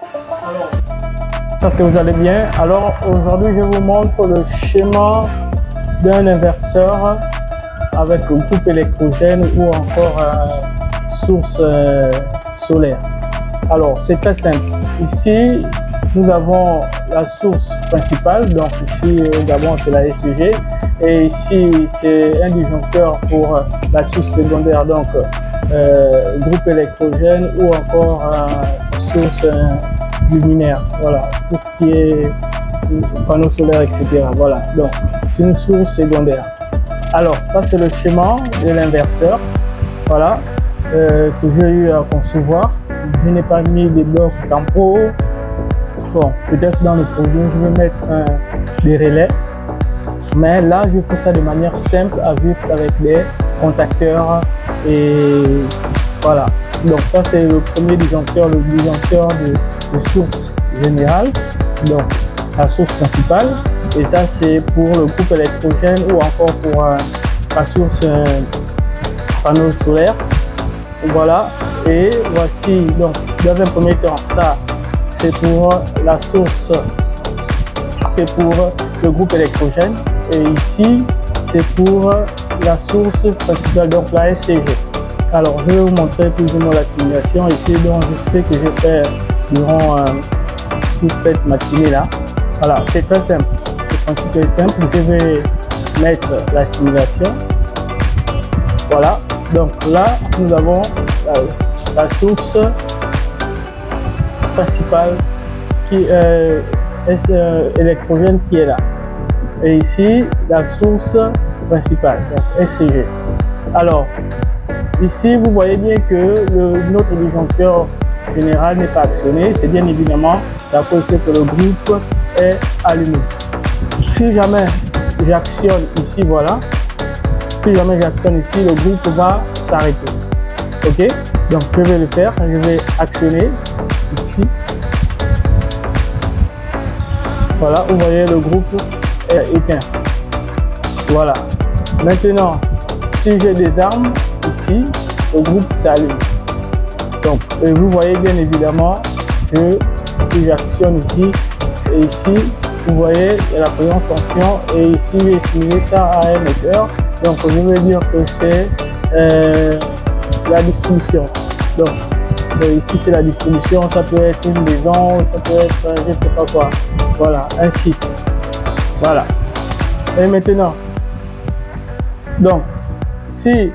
J'espère que vous allez bien. Alors aujourd'hui je vous montre le schéma d'un inverseur avec groupe électrogène ou encore source solaire. Alors c'est très simple. Ici nous avons la source principale, donc ici d'abord c'est la SCG, et ici c'est un disjoncteur pour la source secondaire, donc groupe électrogène ou encore source luminaire, voilà, tout ce qui est panneau solaire, etc. Voilà, donc c'est une source secondaire. Alors ça c'est le schéma de l'inverseur, voilà, que j'ai eu à concevoir. Je n'ai pas mis des blocs tampons. Bon, peut-être dans le projet je vais mettre des relais, mais là je fais ça de manière simple à juste avec les contacteurs et voilà. Donc ça c'est le premier disjoncteur, le disjoncteur de source générale, donc la source principale, et ça c'est pour le groupe électrogène ou encore pour la source panneau solaire. Voilà, et voici donc dans un premier temps ça c'est pour la source, c'est pour le groupe électrogène, et ici c'est pour la source principale, donc la SCG. Alors je vais vous montrer plus ou moins la simulation ici, donc je sais que j'ai fait durant toute cette matinée là. Voilà, c'est très simple, le principe est simple. Je vais mettre la simulation. Voilà, donc là nous avons la source principale qui est électrogène qui est là, et ici la source principale, donc SCG. Alors ici vous voyez bien que notre disjoncteur général n'est pas actionné, c'est bien évidemment c'est à cause que le groupe est allumé. Si jamais j'actionne ici, voilà, si jamais j'actionne ici, le groupe va s'arrêter. Ok, donc je vais le faire, je vais actionner ici. Voilà, vous voyez le groupe est éteint. Voilà, maintenant si j'ai des armes ici, le groupe s'allume. Donc et vous voyez bien évidemment que si j'actionne ici et ici, vous voyez il y a la présente tension, et ici j'ai simulé ça à un moteur, donc je veux dire que c'est la distribution. Donc ici c'est la distribution, ça peut être une maison, ça peut être je ne sais pas quoi, voilà, un site. Voilà, et maintenant donc si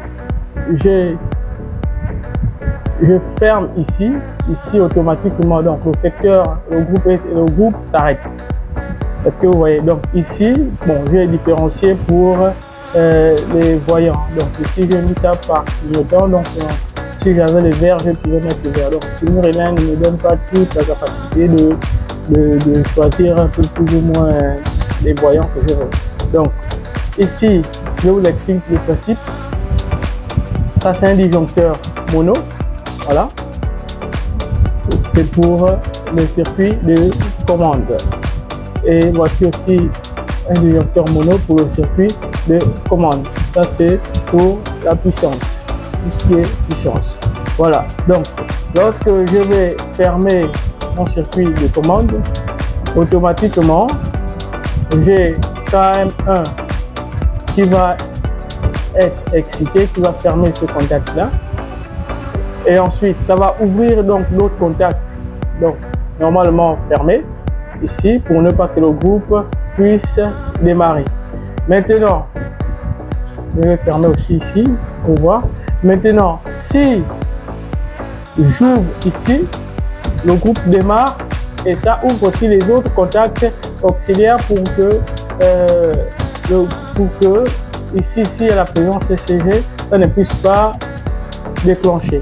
je ferme ici automatiquement, donc le secteur, le groupe s'arrête. Est-ce que vous voyez? Donc ici, bon, j'ai différencié pour les voyants. Donc ici j'ai mis ça par clignotant, donc si j'avais les verts, je pouvais mettre les verts. Donc Simurélin ne me donne pas toute la capacité de choisir un peu plus ou moins les voyants que je veux. Donc ici, je vous explique le principe. Ça c'est un disjoncteur mono, voilà. C'est pour le circuit de commande. Et voici aussi un disjoncteur mono pour le circuit de commande. Ça c'est pour la puissance, tout ce qui est puissance. Voilà, donc lorsque je vais fermer mon circuit de commande, automatiquement j'ai KM1 qui va être excité, qui va fermer ce contact là, et ensuite ça va ouvrir donc l'autre contact, donc normalement fermé ici, pour ne pas que le groupe puisse démarrer. Maintenant je vais fermer aussi ici pour voir. Maintenant si j'ouvre ici, le groupe démarre, et ça ouvre aussi les autres contacts auxiliaires pour que ici il y a la présence SCG, ça ne puisse pas déclencher.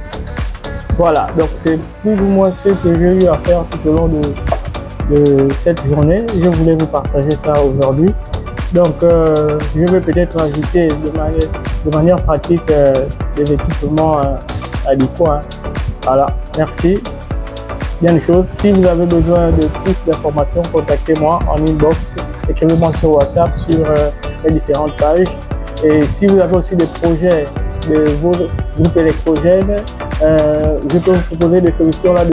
Voilà, donc c'est plus ou moins ce que j'ai eu à faire tout au long de cette journée. Je voulais vous partager ça aujourd'hui. Donc je vais peut-être ajouter de manière pratique des équipements adéquats. Voilà, merci. Bien de choses. Si vous avez besoin de plus d'informations, contactez-moi en inbox, écrivez-moi sur WhatsApp, sur les différentes pages. Et si vous avez aussi des projets de vos groupes électrogènes, je peux vous proposer des solutions là.